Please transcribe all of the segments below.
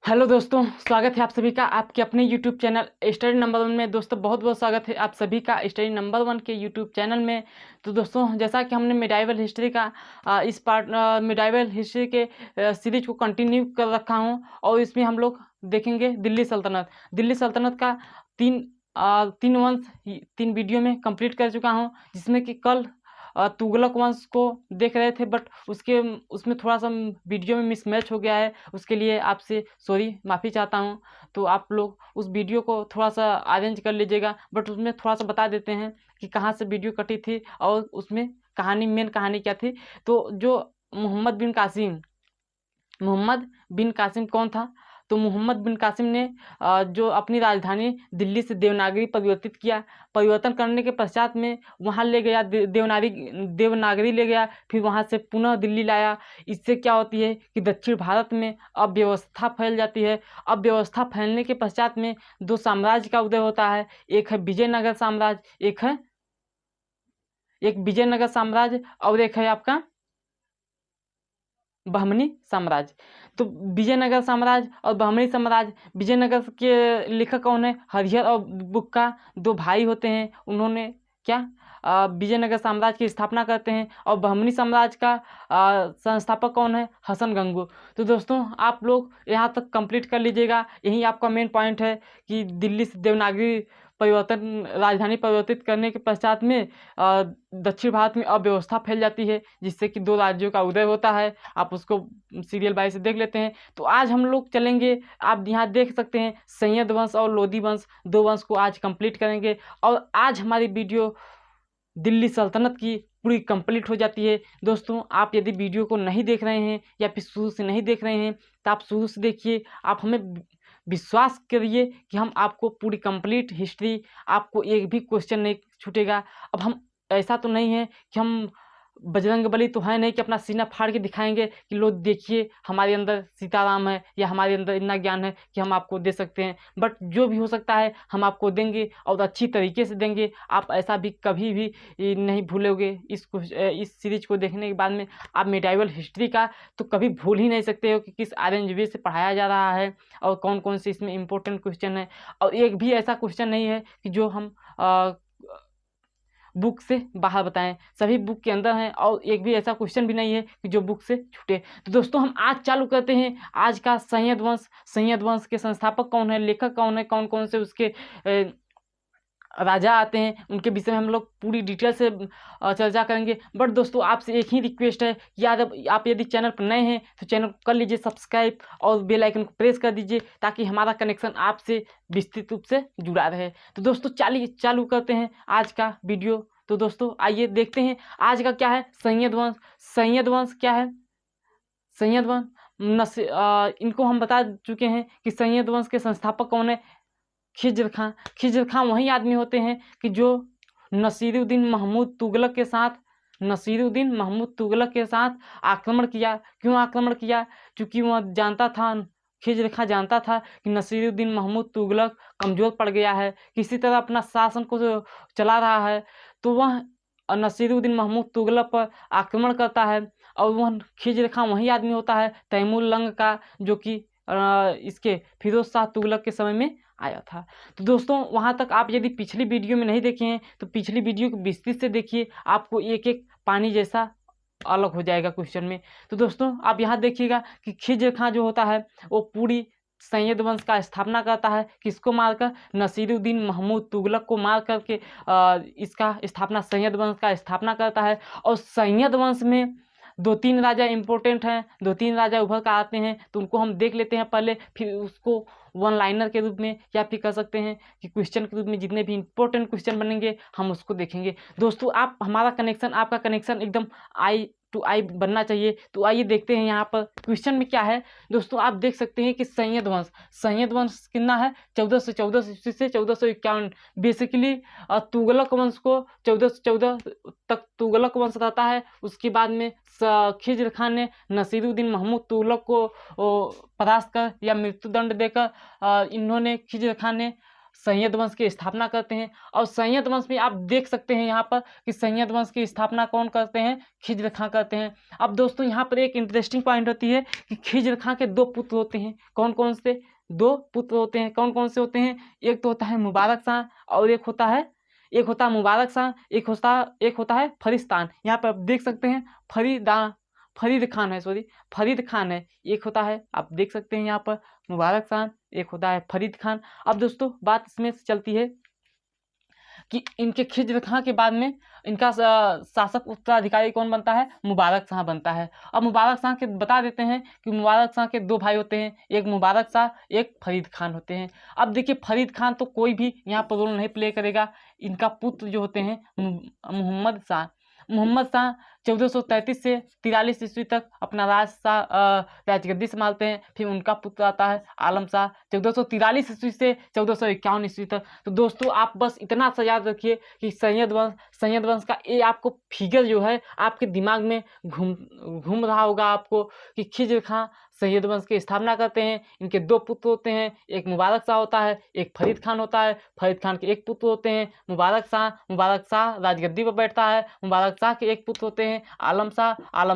Hello दोस्तों, स्वागत है आप सभी का आपके अपने YouTube channel study number one में। दोस्तों बहुत बहुत स्वागत है आप सभी का स्टडी नंबर वन के यूट्यूब चैनल में। तो दोस्तों जैसा कि हमने मिडाइवल हिस्ट्री का इस पार्ट मिडाइवल हिस्ट्री के सीरीज को कंटिन्यू कर रखा हूं और इसमें हम लोग देखेंगे दिल्ली सल्तनत का तीन वंश तीन वीडियो में कंप्लीट कर चुका हूं, जिसमें कि कल तुगलक वंश को देख रहे थे, बट उसमें थोड़ा सा वीडियो में मिसमैच हो गया है। उसके लिए आपसे सॉरी, माफ़ी चाहता हूँ। तो आप लोग उस वीडियो को थोड़ा सा अरेंज कर लीजिएगा, बट उसमें थोड़ा सा बता देते हैं कि कहाँ से वीडियो कटी थी और उसमें मेन कहानी क्या थी। तो जो मोहम्मद बिन कासिम कौन था? तो मोहम्मद बिन कासिम ने जो अपनी राजधानी दिल्ली से देवनागरी परिवर्तन करने के पश्चात में वहाँ ले गया, देवनागरी ले गया, फिर वहाँ से पुनः दिल्ली लाया। इससे क्या होती है कि दक्षिण भारत में अव्यवस्था फैल जाती है। अव्यवस्था फैलने के पश्चात में दो साम्राज्य का उदय होता है। एक है विजयनगर साम्राज्य, एक विजयनगर साम्राज्य और एक है आपका बहमनी साम्राज्य। तो विजयनगर साम्राज्य और बहमनी साम्राज्य, विजयनगर के लेखक कौन है? हरिहर और बुक्का, दो भाई होते हैं। उन्होंने क्या विजयनगर साम्राज्य की स्थापना करते हैं। और बहमनी साम्राज्य का संस्थापक कौन है? हसन गंगू। तो दोस्तों आप लोग यहाँ तक कंप्लीट कर लीजिएगा। यही आपका मेन पॉइंट है कि दिल्ली से देवनागरी राजधानी परिवर्तित करने के पश्चात में दक्षिण भारत में अव्यवस्था फैल जाती है, जिससे कि दो राज्यों का उदय होता है। आप उसको सीरियल बाय से देख लेते हैं। तो आज हम लोग चलेंगे, आप यहाँ देख सकते हैं, सैयद वंश और लोदी वंश, दो वंश को आज कंप्लीट करेंगे। और आज हमारी वीडियो दिल्ली सल्तनत की पूरी कंप्लीट हो जाती है। दोस्तों आप यदि वीडियो को नहीं देख रहे हैं या फिर शुरू से नहीं देख रहे हैं तो आप शुरू से देखिए। आप हमें विश्वास करिए कि हम आपको पूरी कंप्लीट हिस्ट्री, आपको एक भी क्वेश्चन नहीं छूटेगा। अब हम ऐसा तो नहीं है कि हम बजरंगबली तो है नहीं कि अपना सीना फाड़ के दिखाएंगे कि लो देखिए हमारे अंदर सीताराम है या हमारे अंदर इतना ज्ञान है कि हम आपको दे सकते हैं। बट जो भी हो सकता है हम आपको देंगे और अच्छी तरीके से देंगे। आप ऐसा भी कभी भी नहीं भूलोगे। इस सीरीज को देखने के बाद में आप मिडाइवल हिस्ट्री का तो कभी भूल ही नहीं सकते हो कि किस अरेंज वे से पढ़ाया जा रहा है और कौन कौन से इसमें इंपॉर्टेंट क्वेश्चन है। और एक भी ऐसा क्वेश्चन नहीं है कि जो हम बुक से बाहर बताएं, सभी बुक के अंदर हैं। और एक भी ऐसा क्वेश्चन भी नहीं है कि जो बुक से छूटे। तो दोस्तों हम आज चालू करते हैं आज का सैयद वंश के संस्थापक कौन है, लेखक कौन है, कौन कौन से उसके राजा आते हैं, उनके विषय में हम लोग पूरी डिटेल से चर्चा करेंगे। बट दोस्तों आपसे एक ही रिक्वेस्ट है कि आप यदि चैनल पर नए हैं तो चैनल को कर लीजिए सब्सक्राइब और बेल आइकन को प्रेस कर दीजिए, ताकि हमारा कनेक्शन आपसे विस्तृत रूप से जुड़ा रहे। तो दोस्तों चालू करते हैं आज का वीडियो। तो दोस्तों आइए देखते हैं आज का क्या है। सैयद वंश क्या है? सैयद वंश इनको हम बता चुके हैं कि सैयद वंश के संस्थापक कौन है? खिज्र खां वही आदमी होते हैं कि जो नसीरुद्दीन महमूद तुगलक के साथ आक्रमण किया। क्यों आक्रमण किया? क्योंकि वह जानता था, खिज्र खां जानता था कि नसीरुद्दीन महमूद तुगलक कमज़ोर पड़ गया है, किसी तरह अपना शासन को जो चला रहा है। तो वह नसीरुद्दीन महमूद तुगलक पर आक्रमण करता है। और वह खिज्र खां वही आदमी होता है तैमूर लंग का, जो कि इसके फिरोज शाह तुगलक के समय में आया था। तो दोस्तों वहाँ तक आप यदि पिछली वीडियो में नहीं देखे हैं तो पिछली वीडियो को विस्तृत से देखिए, आपको एक एक पानी जैसा अलग हो जाएगा क्वेश्चन में। तो दोस्तों आप यहाँ देखिएगा कि खिज्र खां जो होता है वो पूरी सैयद वंश का स्थापना करता है। किसको मारकर? नसीरुद्दीन महमूद तुगलक को मार करके इसका स्थापना, सैयद वंश का स्थापना करता है। और सैयद वंश में दो तीन राजा इंपॉर्टेंट हैं, दो तीन राजा उभर कर आते हैं, तो उनको हम देख लेते हैं पहले, फिर उसको वन लाइनर के रूप में या फिर कह सकते हैं कि क्वेश्चन के रूप में जितने भी इंपॉर्टेंट क्वेश्चन बनेंगे हम उसको देखेंगे। दोस्तों आप हमारा कनेक्शन, आपका कनेक्शन एकदम आई टू आई बनना चाहिए। तो आइए देखते हैं यहाँ पर क्वेश्चन में क्या है। दोस्तों आप देख सकते हैं कि सैयद वंश कितना है? 1414 ईस्वी से 1451। बेसिकली तुगलक वंश को 1414 तक तुगलक वंश रहता है। उसके बाद में खिज्र खान ने नसीरुद्दीन महमूद तुगलक को परास्त कर या मृत्युदंड देकर इन्होंने खिज्र खान ने संयद वंश की स्थापना करते हैं। और संयद वंश में आप देख सकते हैं यहाँ पर कि संयद वंश की स्थापना कौन करते हैं, खिज्र खां करते हैं। अब दोस्तों यहाँ पर एक इंटरेस्टिंग पॉइंट होती है कि खिज्र खां के 2 पुत्र होते हैं। कौन कौन से 2 पुत्र होते हैं, कौन कौन से होते हैं? एक तो होता है मुबारक शाह और एक होता है मुबारक शाह, एक होता है फरिस्तान। यहाँ पर आप देख सकते हैं फरीद खान है, एक होता है, आप देख सकते हैं यहाँ पर मुबारक शाह, एक होता है फरीद खान। अब दोस्तों बात इसमें से चलती है कि इनके खिज्र खां के बाद में इनका शासक उत्तराधिकारी कौन बनता है? मुबारक शाह बनता है। अब मुबारक शाह के बता देते हैं कि मुबारक शाह के 2 भाई होते हैं, एक मुबारक शाह, एक फरीद खान होते हैं। अब देखिए फरीद खान तो कोई भी यहाँ पर रोल नहीं प्ले करेगा, इनका पुत्र जो होते हैं मोहम्मद शाह 1433 से 43 ईस्वी तक अपना राजगद्दी संभालते हैं। फिर उनका पुत्र आता है आलम शाह 1443 ईस्वी से 1451 ईस्वी तक। तो दोस्तों आप बस इतना सा याद रखिए कि संयद वंश का ये आपको फिगर जो है आपके दिमाग में घूम रहा होगा आपको कि खिज्र खां संयद वंश की स्थापना करते हैं। इनके 2 पुत्र होते हैं, एक मुबारक शाह होता है, एक फरीद खान होता है। फरीद खान के 1 पुत्र होते हैं मुबारक शाह राजगद्दी पर बैठता है। मुबारक शाह के 1 पुत्र होते हैं आलम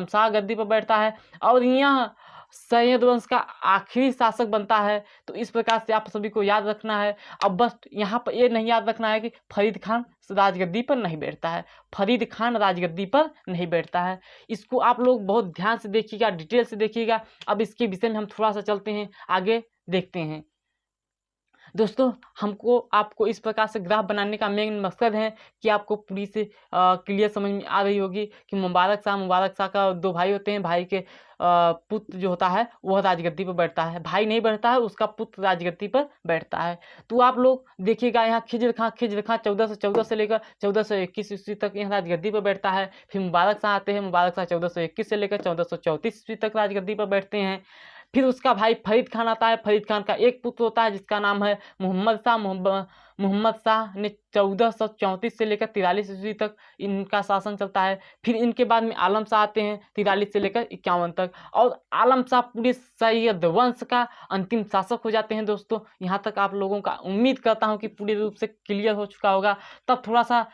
शाह गद्दी पर बैठता है। और यह संयद वंश का आखिरी शासक बनता है। तो इस प्रकार से आप सभी को याद रखना है। अब बस यहाँ पर ये नहीं याद रखना है कि फरीद खान राजगद्दी पर नहीं बैठता है, फरीद खान राजगद्दी पर नहीं बैठता है। इसको आप लोग बहुत ध्यान से देखिएगा, डिटेल से देखिएगा। अब इसके विषय में हम थोड़ा सा चलते हैं, आगे देखते हैं। दोस्तों आपको इस प्रकार से ग्राफ बनाने का मेन मकसद है कि आपको पूरी से क्लियर समझ में आ रही होगी कि मुबारक शाह का 2 भाई होते हैं। भाई के पुत्र जो होता है वह राजगद्दी पर बैठता है, भाई नहीं बैठता है, उसका पुत्र राजगद्दी पर बैठता है। तो आप लोग देखिएगा यहाँ खिज्र खां 1414 से लेकर 1421 ईस्वी तक यहाँ राजगद्दी पर बैठता है। फिर मुबारक शाह आते हैं, मुबारक शाह 1421 से लेकर 1434 ईस्वी तक राजगद्दी पर बैठते हैं। फिर उसका भाई फरीद खान आता है। फरीद खान का 1 पुत्र होता है जिसका नाम है मोहम्मद शाह ने 1434 से लेकर 43 ईस्वी तक इनका शासन चलता है। फिर इनके बाद में आलम शाह आते हैं 43 से लेकर 51 तक, और आलम शाह पूरे सैयद वंश का अंतिम शासक हो जाते हैं। दोस्तों यहाँ तक आप लोगों का उम्मीद करता हूँ कि पूरी रूप से क्लियर हो चुका होगा। तब थोड़ा सा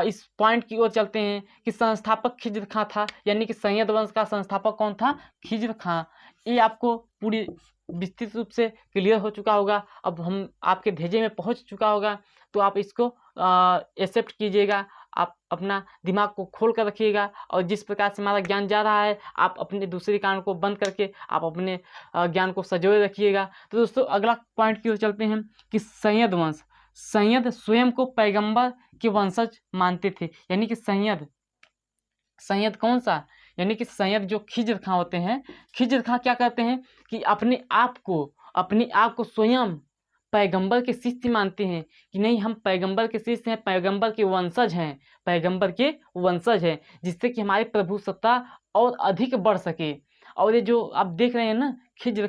इस पॉइंट की ओर चलते हैं कि संस्थापक खिज्र खां था, यानी कि सैयद वंश का संस्थापक कौन था? खिज्र खां। ये आपको पूरी विस्तृत रूप से क्लियर हो चुका होगा। अब हम आपके भेजे में पहुंच चुका होगा, तो आप इसको एक्सेप्ट कीजिएगा, आप अपना दिमाग को खोल कर रखिएगा। और जिस प्रकार से हमारा ज्ञान जा रहा है, आप अपने दूसरे कान को बंद करके आप अपने ज्ञान को संजोए रखिएगा। तो दोस्तों अगला पॉइंट की ओर चलते हैं कि संयद स्वयं को पैगंबर के वंशज मानते थे। यानी कि संयद कौन सा? यानी कि संयद जो खिज्र खां होते हैं, खिज्र खां क्या करते हैं कि अपने आप को स्वयं पैगंबर के शिष्य मानते हैं कि नहीं, हम पैगंबर के शिष्य हैं, पैगंबर के वंशज हैं, जिससे कि हमारी प्रभु सत्ता और अधिक बढ़ सके। और ये जो आप देख रहे हैं ना खिज्र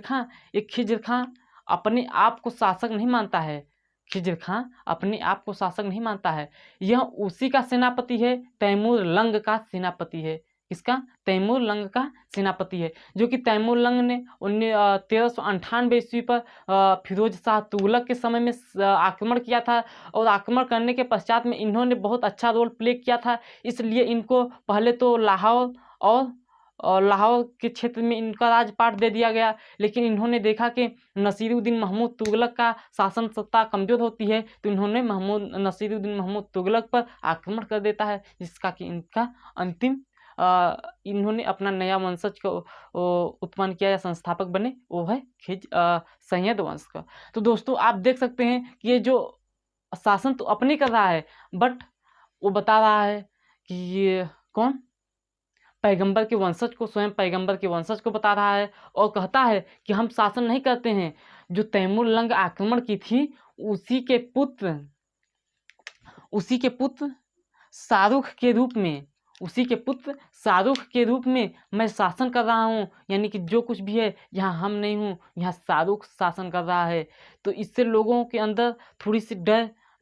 खां अपने आप को शासक नहीं मानता है। खिज्र खां अपने आप को शासक नहीं मानता है। यह उसी का सेनापति है, तैमूर लंग का सेनापति है। इसका तैमूर लंग का सेनापति है, जो कि तैमूर लंग ने 1398 ईस्वी पर फिरोज शाह तुगलक के समय में आक्रमण किया था। और आक्रमण करने के पश्चात में इन्होंने बहुत अच्छा रोल प्ले किया था। इसलिए इनको पहले तो लाहौर के क्षेत्र में इनका राजपाट दे दिया गया। लेकिन इन्होंने देखा कि नसीरुद्दीन महमूद तुगलक का शासन सत्ता कमजोर होती है, तो इन्होंने नसीरुद्दीन महमूद तुगलक पर आक्रमण कर देता है, जिसका कि इनका अंतिम इन्होंने अपना नया वंशज को उत्पन्न किया या संस्थापक बने, वो है संयद वंश का। तो दोस्तों आप देख सकते हैं कि ये जो शासन तो अपने कर रहा है, बट वो बता रहा है कि ये कौन? पैगंबर के वंशज को, स्वयं पैगंबर के वंशज को बता रहा है। और कहता है कि हम शासन नहीं करते हैं, जो तैमूर लंग आक्रमण की थी उसी के पुत्र शाहरुख के रूप में मैं शासन कर रहा हूँ। यानी कि जो कुछ भी है यहाँ हम नहीं हूँ, यहाँ शाहरुख शासन कर रहा है। तो इससे लोगों के अंदर थोड़ी सी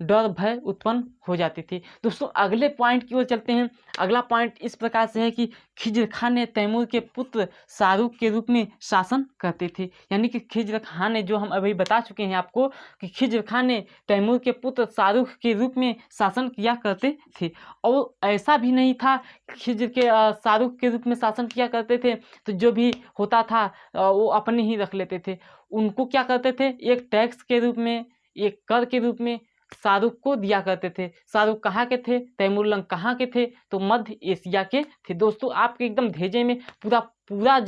डर भय उत्पन्न हो जाती थी। दोस्तों अगले पॉइंट की ओर चलते हैं। अगला पॉइंट इस प्रकार से है कि खिज्र खान ने तैमूर के पुत्र शाहरुख के रूप में शासन करते थे। यानी कि खिज्र खान ने, जो हम अभी बता चुके हैं आपको कि खिज्र खान ने तैमूर के पुत्र शाहरुख के रूप में शासन किया करते थे। और ऐसा भी नहीं था खिज्र के शाहरुख के रूप में शासन किया करते थे तो जो भी होता था वो अपने ही रख लेते थे। उनको क्या करते थे, एक टैक्स के रूप में, एक कर के रूप में शाहरुख को दिया करते थे। शाहरुख कहाँ के थे, तैमूरलंग कहाँ के थे, तो मध्य एशिया के थे। दोस्तों आपके एकदम भेजे में पूरा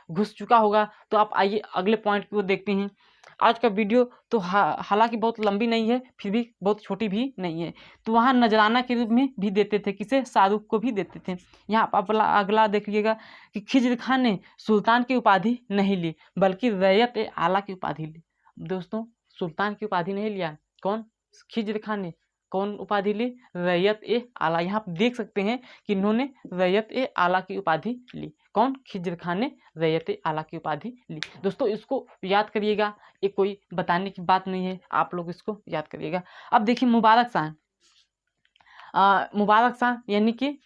घुस चुका होगा। तो आप आइए अगले पॉइंट को देखते हैं। आज का वीडियो तो हालांकि बहुत लंबी नहीं है, फिर भी बहुत छोटी भी नहीं है। तो वहाँ नजराना के रूप में भी देते थे, किसे, शाहरुख को भी देते थे। यहाँ आप अगला देख लीजिएगा कि खिज्र खान ने सुल्तान की उपाधि नहीं ली बल्कि रैयत ए आला की उपाधि ली। दोस्तों सुल्तान की उपाधि नहीं लिया, कौन, खिज्र खान ने। कौन उपाधि ली, रैयत ए आला। यहाँ आप देख सकते हैं कि इन्होंने रैयत ए आला की उपाधि ली। कौन, खिज्र खान ने रैयत ए आला की उपाधि ली। दोस्तों इसको याद करिएगा, ये कोई बताने की बात नहीं है, आप लोग इसको याद करिएगा। अब देखिए मुबारक शाह, मुबारक शाह यानी कि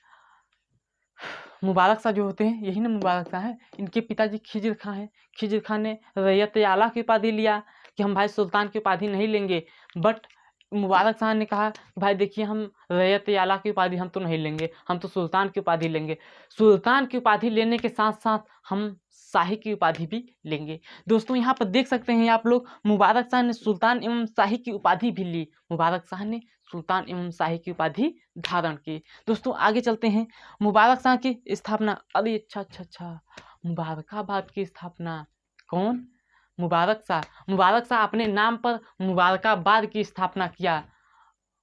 मुबारक शाह जो होते हैं यही ना मुबारक शाह है। इनके पिताजी खिज्र खान हैं। खिज्र खान ने रैयत ए आला की उपाधि लिया कि हम भाई सुल्तान की उपाधि नहीं लेंगे, बट मुबारक शाह ने कहा कि भाई देखिए हम रैयत ए आला की उपाधि हम तो नहीं लेंगे, हम तो सुल्तान की उपाधि लेंगे। सुल्तान की उपाधि लेने के साथ साथ हम शाही की उपाधि भी लेंगे। दोस्तों यहाँ पर देख सकते हैं आप लोग, मुबारक शाह ने सुल्तान एवं शाही की उपाधि भी ली। मुबारक शाह ने सुल्तान एवं शाही की उपाधि धारण की। दोस्तों आगे चलते हैं। मुबारक शाह की स्थापना, अरे अच्छा, मुबारकाबाद की स्थापना, कौन, मुबारक शाह। मुबारक शाह अपने नाम पर मुबारकाबाद की स्थापना किया।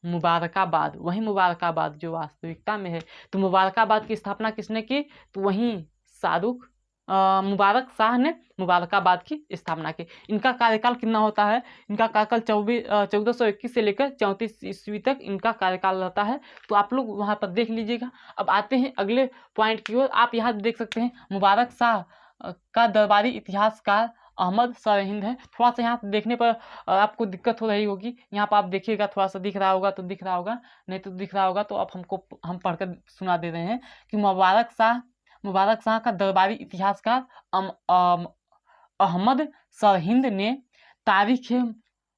मुबारकाबाद, वही मुबारकाबाद जो वास्तविकता में है। तो मुबारकाबाद की स्थापना किसने की, तो वहीं शाहरुख मुबारक शाह ने मुबारकाबाद की स्थापना की। इनका कार्यकाल कितना होता है, इनका कार्यकाल 1421 से लेकर 34 ईस्वी तक इनका कार्यकाल रहता है। तो आप लोग वहाँ पर देख लीजिएगा। अब आते हैं अगले पॉइंट की ओर। आप यहाँ देख सकते हैं मुबारक शाह का दरबारी इतिहासकार अहमद सरहिंद है। थोड़ा सा यहाँ देखने पर आपको दिक्कत हो रही होगी, यहाँ पर आप देखिएगा, थोड़ा सा दिख रहा होगा तो दिख रहा होगा, नहीं तो दिख रहा होगा तो आप हम पढ़कर सुना दे रहे हैं कि मुबारक शाह का दरबारी इतिहासकार अहमद सरहिंद ने तारीख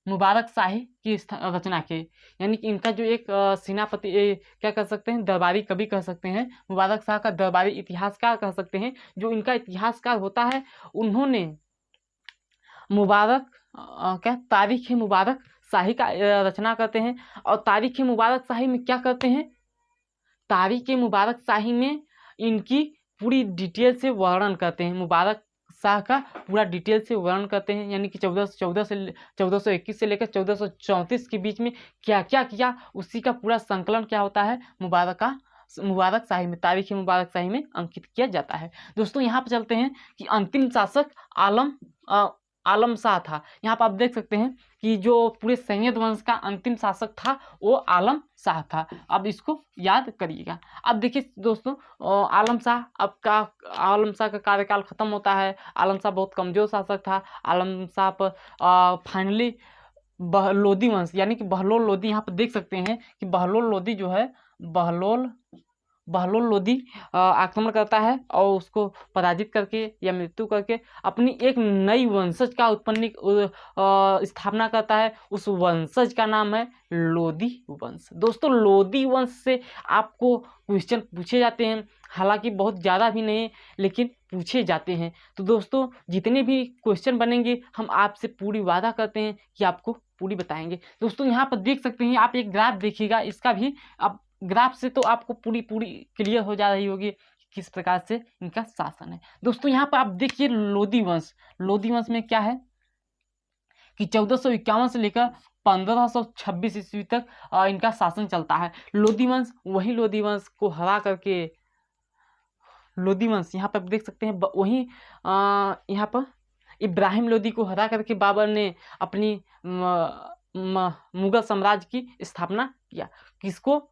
मुबारक शाही की रचना की। यानी कि इनका जो एक सेनापति, क्या कह सकते हैं, दरबारी कवि कह सकते हैं, मुबारक शाह का दरबारी इतिहासकार कह सकते हैं। जो इनका इतिहासकार होता है, उन्होंने क्या तारीख मुबारक शाही का रचना करते हैं। और तारीख मुबारक शाही में क्या करते हैं, तारीख मुबारक शाही में इनकी पूरी डिटेल से वर्णन करते हैं। मुबारक शाह का पूरा डिटेल से वर्णन करते हैं। यानी कि 1421 से लेकर 1434 के बीच में क्या क्या किया, उसी का पूरा संकलन क्या होता है, मुबारक शाही में, तारीख मुबारक शाही में अंकित किया जाता है। दोस्तों यहाँ पर चलते हैं कि अंतिम शासक आलम शाह था। यहाँ पर आप देख सकते हैं कि जो पूरे सैयद वंश का अंतिम शासक था वो आलम शाह था। अब इसको याद करिएगा। अब देखिए दोस्तों, आलम शाह का कार्यकाल खत्म होता है। आलम शाह बहुत कमजोर शासक था। आलम शाह पर फाइनली लोदी वंश, यानी कि बहलोल लोदी, यहाँ पर देख सकते हैं कि बहलोल लोदी जो है, बहलोल लोदी आक्रमण करता है और उसको पराजित करके या मृत्यु करके अपनी एक नई वंशज का स्थापना करता है। उस वंशज का नाम है लोदी वंश। दोस्तों लोदी वंश से आपको क्वेश्चन पूछे जाते हैं, हालांकि बहुत ज़्यादा भी नहीं लेकिन पूछे जाते हैं। तो दोस्तों जितने भी क्वेश्चन बनेंगे हम आपसे पूरी वादा करते हैं कि आपको पूरी बताएंगे। दोस्तों यहाँ पर देख सकते हैं आप, एक ग्राफ देखिएगा, इसका भी आप ग्राफ से तो आपको पूरी क्लियर हो जा रही होगी किस प्रकार से इनका शासन है। दोस्तों यहाँ पर आप देखिए लोदी वंश में क्या है कि 1451 से लेकर 1526 ईस्वी तक इनका शासन चलता है। लोदी वंश, वही लोदी वंश को हरा करके, लोदी वंश यहाँ पर देख सकते हैं, वही यहाँ पर इब्राहिम लोदी को हरा करके बाबर ने अपनी मुगल साम्राज्य की स्थापना किया। किसको,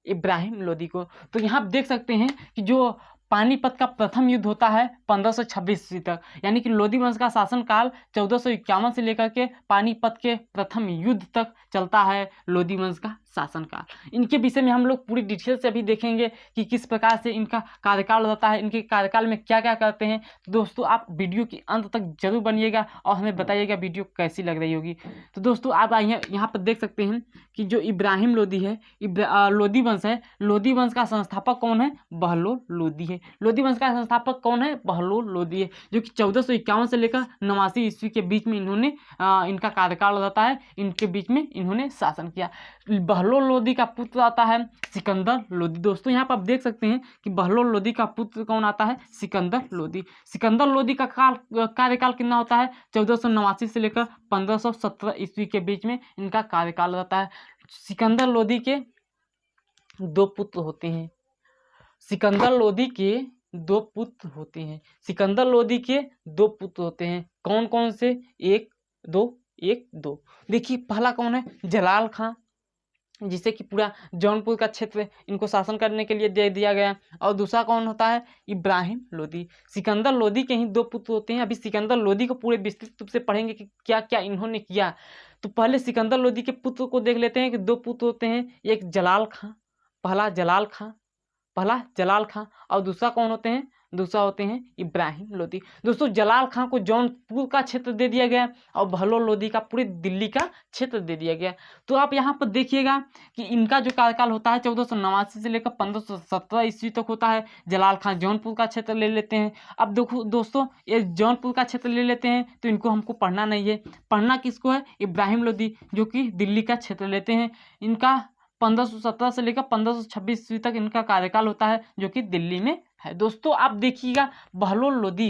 इब्राहिम लोदी को। तो यहाँ आप देख सकते हैं कि जो पानीपत का प्रथम युद्ध होता है 1526 ईस्वी तक, यानी कि लोधी वंश का शासनकाल 1451 से लेकर के पानीपत के प्रथम युद्ध तक चलता है लोधी वंश का शासनकाल। इनके विषय में हम लोग पूरी डिटेल से अभी देखेंगे कि किस प्रकार से इनका कार्यकाल होता है, इनके कार्यकाल में क्या क्या करते हैं। तो दोस्तों आप वीडियो के अंत तक जरूर बनिएगा और हमें बताइएगा वीडियो कैसी लग रही होगी। तो दोस्तों आप यहाँ पर देख सकते हैं कि जो इब्राहिम लोधी है, लोधी वंश है, लोधी वंश का संस्थापक कौन है? बहलोल लोधी है। लोधी वंश का संस्थापक कौन है? बहलोल लोधी है, जो कि 1451 से लेकर 89 ईस्वी के बीच में इन्होंने इनका कार्यकाल रहता है, इनके बीच में इन्होंने शासन किया। बहलोल लोधी का पुत्र आता है सिकंदर लोधी। दोस्तों यहाँ पर आप देख सकते हैं कि बहलोल लोधी का पुत्र कौन आता है? सिकंदर लोधी। सिकंदर लोधी का कार्यकाल कितना होता है? 1489 से लेकर 1517 ईस्वी के बीच में इनका कार्यकाल रहता है। सिकंदर लोधी के दो पुत्र होते हैं। सिकंदर लोधी के दो पुत्र होते हैं। सिकंदर लोधी के दो पुत्र होते हैं। कौन कौन से? एक दो। देखिए पहला कौन है? जलाल खां, जिसे कि पूरा जौनपुर का क्षेत्र इनको शासन करने के लिए दे दिया गया। और दूसरा कौन होता है? इब्राहिम लोधी। सिकंदर लोधी के ही दो पुत्र होते हैं। अभी सिकंदर लोधी को पूरे विस्तृत रूप से पढ़ेंगे कि क्या क्या इन्होंने किया। तो पहले सिकंदर लोधी के पुत्र को देख लेते हैं कि दो पुत्र होते हैं, एक जलाल खां, पहला जलाल खां और दूसरा कौन होते हैं? दूसरा होते हैं इब्राहिम लोधी। दोस्तों जलाल खां को जौनपुर का क्षेत्र दे दिया गया और बहलोल लोधी का पूरे दिल्ली का क्षेत्र दे दिया गया। तो आप यहाँ पर देखिएगा कि इनका जो कार्यकाल होता है 1489 से लेकर 1517 ईस्वी तक होता है। जलाल खां जौनपुर का क्षेत्र ले लेते हैं। अब देखो दोस्तों, ये जौनपुर का क्षेत्र ले लेते हैं तो इनको हमको पढ़ना नहीं है। पढ़ना किसको है? इब्राहिम लोधी, जो कि दिल्ली का क्षेत्र लेते हैं। इनका 1517 से लेकर 1526 ईस्वी तक इनका कार्यकाल होता है, जो कि दिल्ली में है। दोस्तों आप देखिएगा बहलोल लोधी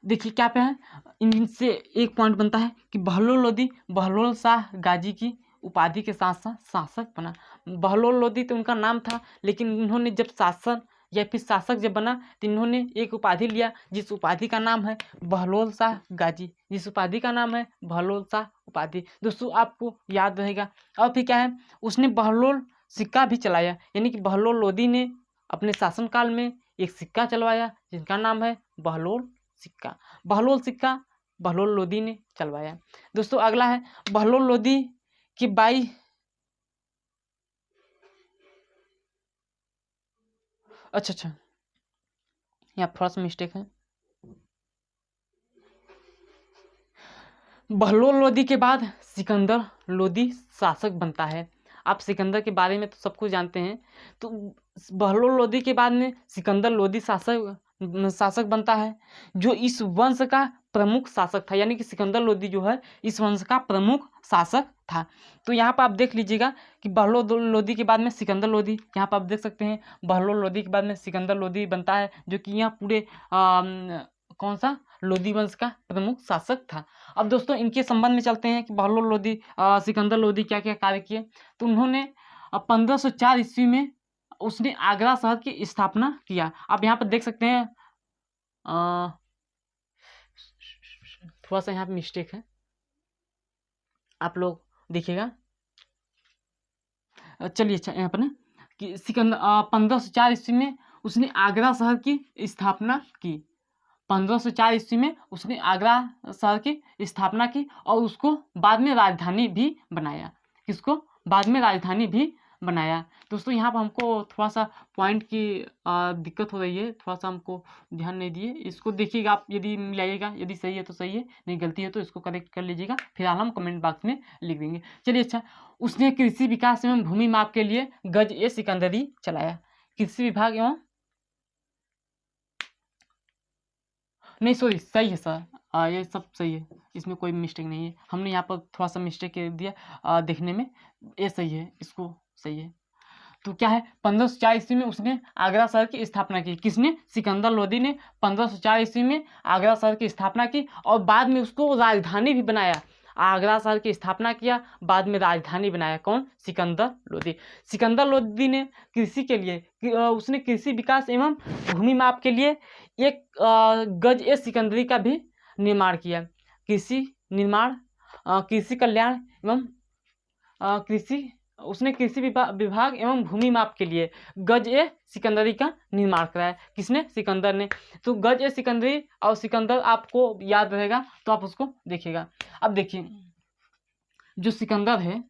देखिए क्या पे है, इनसे एक पॉइंट बनता है कि बहलोल लोधी बहलोल शाह गाजी की उपाधि के साथ साथ शासक बना। बहलोल लोधी तो उनका नाम था, लेकिन इन्होंने जब शासन या फिर शासक जब बना तो इन्होंने एक उपाधि लिया, जिस उपाधि का नाम है बहलोल शाह गाजी। जिस उपाधि का नाम है बहलोल शाह उपाधि। दोस्तों आपको याद रहेगा। और फिर क्या है, उसने बहलोल सिक्का भी चलाया, यानी कि बहलोल लोधी ने अपने शासनकाल में एक सिक्का चलवाया जिसका नाम है बहलोल सिक्का। बहलोल लोधी ने चलवाया। दोस्तों अगला है बहलोल लोधी की बाई अच्छा यहाँ थोड़ा सा मिस्टेक है। बहलोल लोधी के बाद सिकंदर लोधी शासक बनता है। आप सिकंदर के बारे में तो सब कुछ जानते हैं। तो बहलोल लोधी के बाद में सिकंदर लोधी शासक बनता है, जो इस वंश का प्रमुख शासक था। यानी कि सिकंदर लोधी जो है इस वंश का प्रमुख शासक था। तो यहाँ पर आप देख लीजिएगा कि बहलोल लोधी के बाद में सिकंदर लोधी, यहाँ पर आप देख सकते हैं बहलोल लोधी के बाद में सिकंदर लोधी बनता है, जो कि यहाँ पूरे कौन सा लोधी वंश का प्रमुख शासक था। अब दोस्तों इनके संबंध में चलते हैं कि बहलोल लोधी सिकंदर लोधी क्या क्या कार्य किए। तो उन्होंने 1504 ईस्वी में उसने आगरा शहर की स्थापना किया। आप यहाँ पर देख सकते हैं थोड़ा सा यहाँ पे मिस्टेक है, आप लोग देखिएगा। चलिए अच्छा यहाँ पर ना कि 1504 ईस्वी में उसने आगरा शहर की स्थापना की। 1504 ईस्वी में उसने आगरा शहर की स्थापना की और उसको बाद में राजधानी भी बनाया। किसको? बाद में राजधानी भी बनाया। दोस्तों यहाँ पर हमको थोड़ा सा पॉइंट की दिक्कत हो रही है, थोड़ा सा हमको ध्यान नहीं दिए। इसको देखिएगा आप, यदि मिलाइएगा, यदि सही है तो सही है, नहीं गलती है तो इसको करेक्ट कर लीजिएगा, फिलहाल हम कमेंट बॉक्स में लिख देंगे। चलिए अच्छा, उसने कृषि विकास एवं भूमि माप के लिए गज-ए-सिकंदरी चलाया। कृषि विभाग एवं नहीं सॉरी सही है सर, ये सब सही है, इसमें कोई मिस्टेक नहीं है। हमने यहाँ पर थोड़ा सा मिस्टेक कर दिया देखने में, ये सही है, इसको सही है। तो क्या है, 1504 ईस्वी में उसने आगरा शहर की स्थापना की। किसने? सिकंदर लोधी ने 1504 ईस्वी में आगरा शहर की स्थापना की और बाद में उसको राजधानी भी बनाया। आगरा शहर की स्थापना किया, बाद में राजधानी बनाया। कौन? सिकंदर लोधी। सिकंदर लोधी ने कृषि के लिए उसने कृषि विकास एवं भूमि माप के लिए एक गज-ए-सिकंदरी का भी निर्माण किया। कृषि निर्माण, कृषि कल्याण एवं कृषि उसने कृषि विभाग एवं भूमि माप के लिए गज ए सिकंदरी का निर्माण कराया। किसने? सिकंदर ने। तो गज ए सिकंदरी और सिकंदर आपको याद रहेगा तो आप उसको देखिएगा। अब देखिए जो सिकंदर है,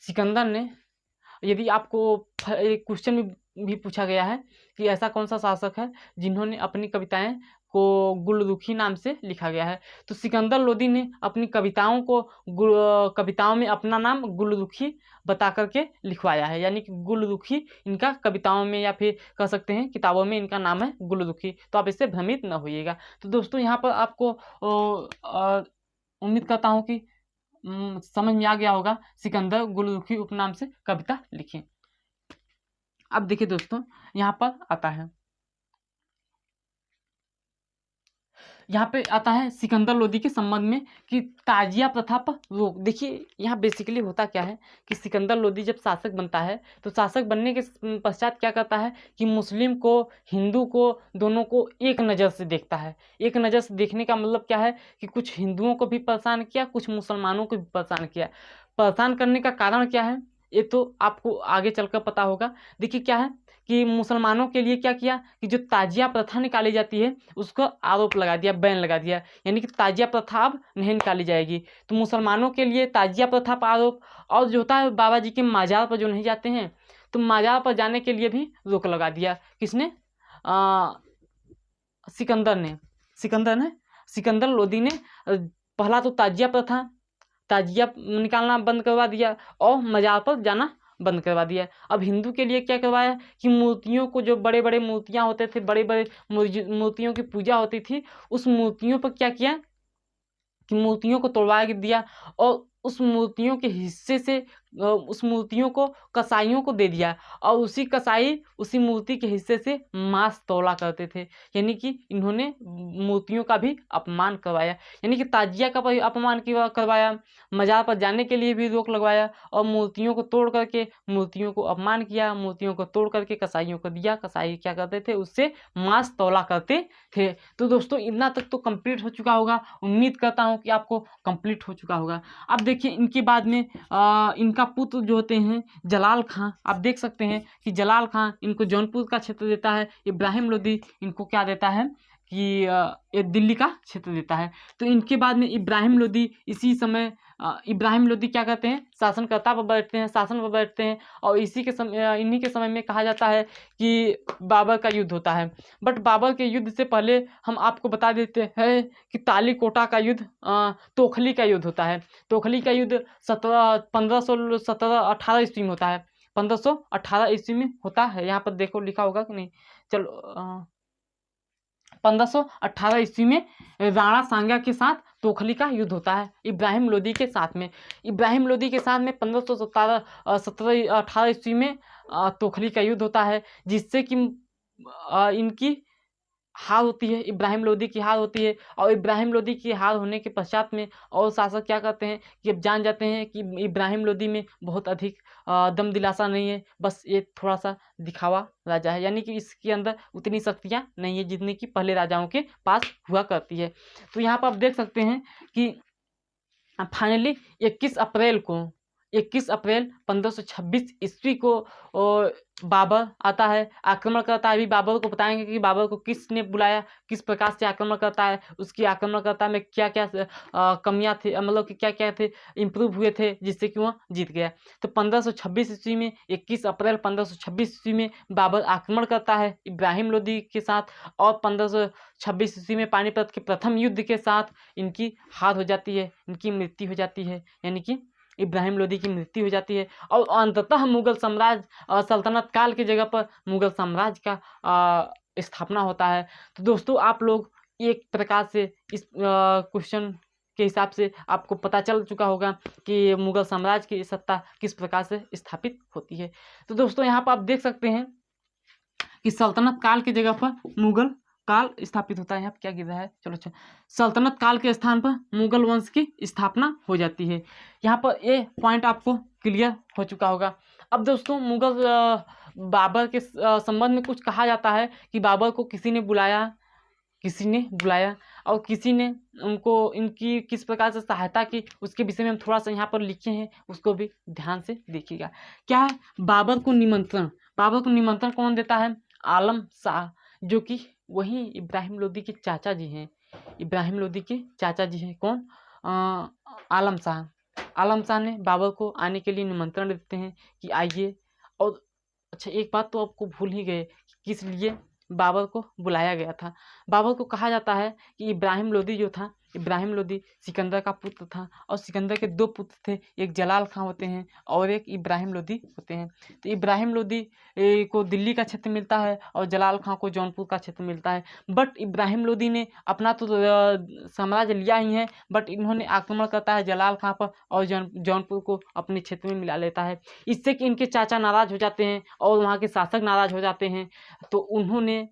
सिकंदर ने, यदि आपको एक क्वेश्चन भी पूछा गया है कि ऐसा कौन सा शासक है जिन्होंने अपनी कविताएं को गुलरुखी नाम से लिखा गया है, तो सिकंदर लोदी ने अपनी कविताओं को कविताओं में अपना नाम गुलरुखी बता करके लिखवाया है। यानी कि गुलरुखी इनका कविताओं में या फिर कह सकते हैं किताबों में इनका नाम है गुलरुखी। तो आप इससे भ्रमित न होइएगा। तो दोस्तों यहाँ पर आपको उम्मीद करता हूँ कि समझ में आ गया होगा सिकंदर गुलरुखी उपनाम से कविता लिखी। अब देखिए दोस्तों यहाँ पर आता है, यहाँ पे आता है सिकंदर लोदी के संबंध में कि ताजिया प्रथा पर रोक। देखिए यहाँ बेसिकली होता क्या है कि सिकंदर लोदी जब शासक बनता है तो शासक बनने के पश्चात क्या करता है कि मुस्लिम को, हिंदू को, दोनों को एक नज़र से देखता है। एक नज़र से देखने का मतलब क्या है कि कुछ हिंदुओं को भी परेशान किया, कुछ मुसलमानों को भी परेशान किया। परेशान करने का कारण क्या है ये तो आपको आगे चलकर पता होगा। देखिए क्या है कि मुसलमानों के लिए क्या किया कि जो ताजिया प्रथा निकाली जाती है उसको आरोप लगा दिया, बैन लगा दिया, यानी कि ताजिया प्रथा अब नहीं निकाली जाएगी। तो मुसलमानों के लिए ताजिया प्रथा पर आरोप, और जो होता है बाबा जी के माजार पर जो नहीं जाते हैं तो माजार पर जाने के लिए भी रोक लगा दिया। किसने? सिकंदर ने। सिकंदर लोदी ने पहला तो ताजिया निकालना बंद करवा दिया और मजार पर जाना बंद करवा दिया। अब हिंदू के लिए क्या करवाया कि मूर्तियों को, जो बड़े बड़े मूर्तियाँ होते थे, बड़े बड़े मूर्तियों की पूजा होती थी, उस मूर्तियों पर क्या किया कि मूर्तियों को तोड़वा दिया और उस मूर्तियों के हिस्से से उस मूर्तियों को कसाईयों को दे दिया और उसी कसाई उसी मूर्ति के हिस्से से मांस तौला करते थे। यानी कि इन्होंने मूर्तियों का भी अपमान करवाया, यानी कि ताजिया का भी अपमान करवाया, मजार पर जाने के लिए भी रोक लगवाया और मूर्तियों को तोड़ करके मूर्तियों को अपमान किया, मूर्तियों को तोड़ करके कसाईयों को दिया। कसाई क्या करते थे? उससे मांस तौला करते थे। तो दोस्तों इतना तक तो कंप्लीट हो चुका होगा, उम्मीद करता हूँ कि आपको कंप्लीट हो चुका होगा। अब देखिए इनके बाद में इनका पुत्र जो होते हैं जलाल खां, आप देख सकते हैं कि जलाल खां इनको जौनपुर का क्षेत्र देता है, इब्राहिम लोदी इनको क्या देता है कि ये दिल्ली का क्षेत्र देता है। तो इनके बाद में इब्राहिम लोदी इसी समय इब्राहिम लोदी क्या कहते हैं? शासन पर बैठते हैं और इन्हीं के समय में कहा जाता है कि बाबर का युद्ध होता है। बट बाबर के युद्ध से पहले हम आपको बता देते हैं कि तालीकोटा का युद्ध, तोखली का युद्ध होता है। तोखली का युद्ध 1518 ईस्वी में होता है। 1518 ईस्वी में होता है। यहाँ पर देखो लिखा होगा कि नहीं, चलो 1518 ईस्वी में राणा सांगा के साथ तोखली का युद्ध होता है इब्राहिम लोदी के साथ में। इब्राहिम लोदी के साथ में 1518 ईस्वी में तोखली का युद्ध होता है, जिससे कि इनकी हार होती है, इब्राहिम लोदी की हार होती है। और इब्राहिम लोदी की हार होने के पश्चात में और शासक क्या करते हैं कि अब जान जाते हैं कि इब्राहिम लोदी में बहुत अधिक दम दिलासा नहीं है, बस ये थोड़ा सा दिखावा राजा है, यानी कि इसके अंदर उतनी शक्तियाँ नहीं है जितनी कि पहले राजाओं के पास हुआ करती है। तो यहाँ पर आप देख सकते हैं कि फाइनली 21 अप्रैल 1526 ईस्वी को बाबर आता है, आक्रमण करता है। अभी बाबर को बताएंगे कि बाबर को किसने बुलाया, किस प्रकार से आक्रमण करता है, उसकी आक्रमणकर्ता में क्या क्या कमियां थी, मतलब कि क्या क्या थे इम्प्रूव हुए थे जिससे कि वह जीत गया। तो 1526 ईस्वी में 21 अप्रैल 1526 ईस्वी में बाबर आक्रमण करता है इब्राहिम लोदी के साथ और 1526 ईस्वी में पानीपत के प्रथम युद्ध के साथ इनकी हार हो जाती है, इनकी मृत्यु हो जाती है, यानी कि इब्राहिम लोदी की मृत्यु हो जाती है। और अंततः मुगल साम्राज्य सल्तनत काल की जगह पर मुगल साम्राज्य का स्थापना होता है। तो दोस्तों आप लोग एक प्रकार से इस क्वेश्चन के हिसाब से आपको पता चल चुका होगा कि मुगल साम्राज्य की सत्ता किस प्रकार से स्थापित होती है। तो दोस्तों यहाँ पर आप देख सकते हैं कि सल्तनत काल की जगह पर मुगल काल स्थापित होता है। यहाँ क्या गिर रहा है, चलो अच्छा, सल्तनत काल के स्थान पर मुगल वंश की स्थापना हो जाती है। यहाँ पर ये पॉइंट आपको क्लियर हो चुका होगा। अब दोस्तों मुगल बाबर के संबंध में कुछ कहा जाता है कि बाबर को किसी ने बुलाया किसी ने बुलाया और किसी ने उनको इनकी किस प्रकार से सहायता की, उसके विषय में हम थोड़ा सा यहाँ पर लिखे हैं, उसको भी ध्यान से देखिएगा। क्या है, बाबर को निमंत्रण कौन देता है? आलम शाह, जो कि वही इब्राहिम लोदी के चाचा जी हैं। इब्राहिम लोदी के चाचा जी हैं कौन? आलम शाह ने बाबर को आने के लिए निमंत्रण देते हैं कि आइए। और अच्छा, एक बात तो आपको भूल ही गए, किस लिए बाबर को बुलाया गया था। बाबर को कहा जाता है कि इब्राहिम लोदी जो था, इब्राहिम लोदी सिकंदर का पुत्र था, और सिकंदर के 2 पुत्र थे, एक जलाल खां होते हैं और एक इब्राहिम लोदी होते हैं। तो इब्राहिम लोदी को दिल्ली का क्षेत्र मिलता है और जलाल खां को जौनपुर का क्षेत्र मिलता है। बट इब्राहिम लोदी ने अपना तो साम्राज्य लिया ही है, बट इन्होंने आक्रमण करता है जलाल खां पर और जौनपुर को अपने क्षेत्र में मिला लेता है। इससे कि इनके चाचा नाराज हो जाते हैं और वहाँ के शासक नाराज हो जाते हैं, तो उन्होंने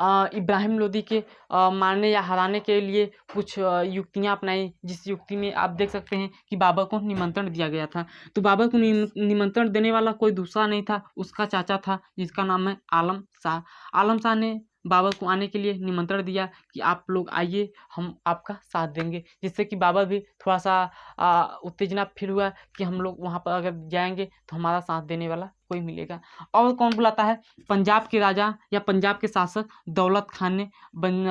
इब्राहिम लोदी के मारने या हराने के लिए कुछ युक्तियाँ अपनाई, जिस युक्ति में आप देख सकते हैं कि बाबर को निमंत्रण दिया गया था। तो बाबर को निमंत्रण देने वाला कोई दूसरा नहीं था, उसका चाचा था, जिसका नाम है आलम शाह। आलम शाह ने बाबर को आने के लिए निमंत्रण दिया कि आप लोग आइए, हम आपका साथ देंगे, जिससे कि बाबर भी थोड़ा सा उत्तेजना फील हुआ कि हम लोग वहाँ पर अगर जाएंगे तो हमारा साथ देने वाला कोई मिलेगा। और कौन बुलाता है? पंजाब के राजा या पंजाब के शासक दौलत खान ने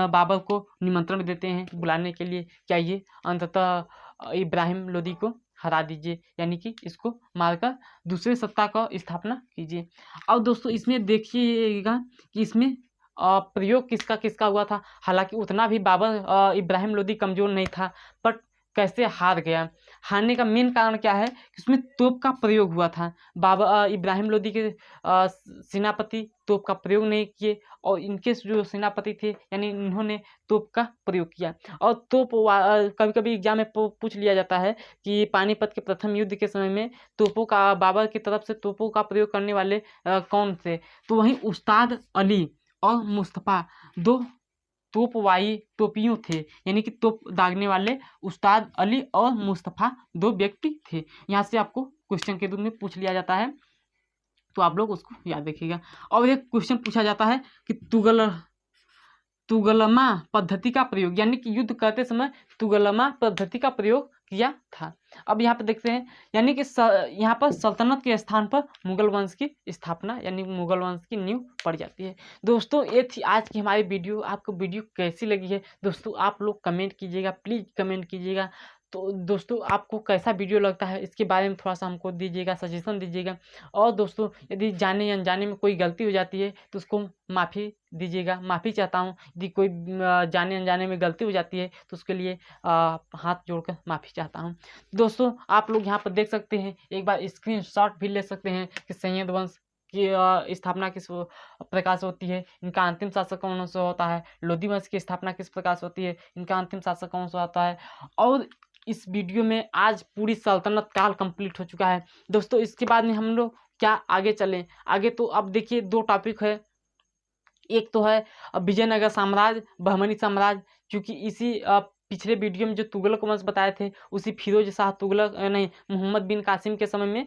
बाबर को निमंत्रण देते हैं बुलाने के लिए, क्या ये अंततः इब्राहिम लोदी को हरा दीजिए, यानी कि इसको मारकर दूसरे सत्ता का स्थापना कीजिए। और दोस्तों इसमें देखिएगा कि इसमें प्रयोग किसका किसका हुआ था। हालांकि उतना भी बाबर इब्राहिम लोदी कमज़ोर नहीं था, बट कैसे हार गया? हारने का मेन कारण क्या है कि उसमें तोप का प्रयोग हुआ था। बाबर इब्राहिम लोदी के सेनापति तोप का प्रयोग नहीं किए, और इनके जो सेनापति थे यानी इन्होंने तोप का प्रयोग किया। और तोप कभी कभी एग्जाम में पूछ लिया जाता है कि पानीपत के प्रथम युद्ध के समय में तोपों का, बाबर की तरफ से तोपों का प्रयोग करने वाले कौन थे? तो वहीं उस्ताद अली और मुस्तफ़ा 2 तोपवाई टोपियों थे, यानी कि तोप दागने वाले उस्ताद अली और मुस्तफ़ा 2 व्यक्ति थे। यहाँ से आपको क्वेश्चन के रूप में पूछ लिया जाता है, तो आप लोग उसको याद रखिएगा। और एक क्वेश्चन पूछा जाता है कि तुगलमा पद्धति का प्रयोग, यानी कि युद्ध करते समय तुगलमा पद्धति का प्रयोग किया था। अब यहाँ पर देखते हैं, यानी कि यहाँ पर सल्तनत के स्थान पर मुगल वंश की स्थापना, यानी मुगल वंश की नींव पड़ जाती है। दोस्तों ये थी आज की हमारी वीडियो। आपको वीडियो कैसी लगी है दोस्तों, आप लोग कमेंट कीजिएगा, प्लीज़ कमेंट कीजिएगा। तो दोस्तों आपको कैसा वीडियो लगता है इसके बारे में थोड़ा सा हमको दीजिएगा, सजेशन दीजिएगा। और दोस्तों यदि जाने अनजाने में कोई गलती हो जाती है तो उसको माफ़ी दीजिएगा, माफ़ी चाहता हूँ। यदि कोई जाने अनजाने में गलती हो जाती है तो उसके लिए हाथ जोड़कर माफ़ी चाहता हूँ। दोस्तों आप लोग यहाँ पर देख सकते हैं, एक बार स्क्रीनशॉट भी ले सकते हैं कि सैयद वंश की स्थापना किस प्रकार से होती है, इनका अंतिम शासक कौन सा होता है, लोधी वंश की स्थापना किस प्रकार से होती है, इनका अंतिम शासक कौन सा होता है। और इस वीडियो में आज पूरी सल्तनत काल कंप्लीट हो चुका है दोस्तों। इसके बाद में हम लोग क्या आगे चलें? आगे तो अब देखिए 2 टॉपिक है। एक तो है विजयनगर साम्राज्य, बहमनी साम्राज्य, क्योंकि इसी पिछले वीडियो में जो तुगलक वंश बताए थे उसी फिरोज शाह तुगलक नहीं, मोहम्मद बिन कासिम के समय में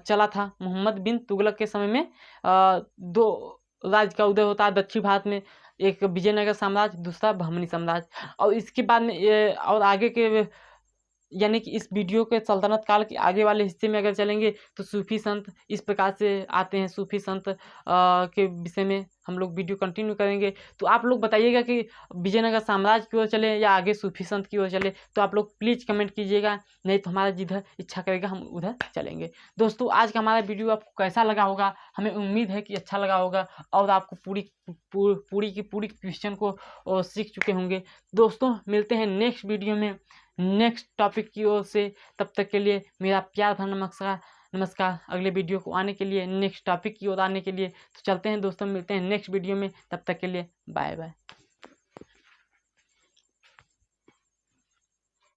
चला था। मोहम्मद बिन तुगलक के समय में 2 राज्य का उदय होता है दक्षिण भारत में, एक विजयनगर साम्राज्य, दूसरा बहमनी साम्राज्य। और इसके बाद में और आगे के, यानी कि इस वीडियो के सल्तनत काल के आगे वाले हिस्से में अगर चलेंगे तो सूफी संत इस प्रकार से आते हैं। सूफी संत के विषय में हम लोग वीडियो कंटिन्यू करेंगे। तो आप लोग बताइएगा कि विजयनगर साम्राज्य की ओर चले या आगे सूफी संत की ओर चले, तो आप लोग प्लीज़ कमेंट कीजिएगा, नहीं तो हमारा जिधर इच्छा करेगा हम उधर चलेंगे। दोस्तों आज का हमारा वीडियो आपको कैसा लगा होगा? हमें उम्मीद है कि अच्छा लगा होगा और आपको पूरी की पूरी क्वेश्चन को सीख चुके होंगे। दोस्तों मिलते हैं नेक्स्ट वीडियो में नेक्स्ट टॉपिक की ओर से। तब तक के लिए मेरा प्यार भरा नमस्कार। अगले वीडियो को आने के लिए, नेक्स्ट टॉपिक की ओर आने के लिए तो चलते हैं दोस्तों, मिलते हैं नेक्स्ट वीडियो में। तब तक के लिए बाय बाय।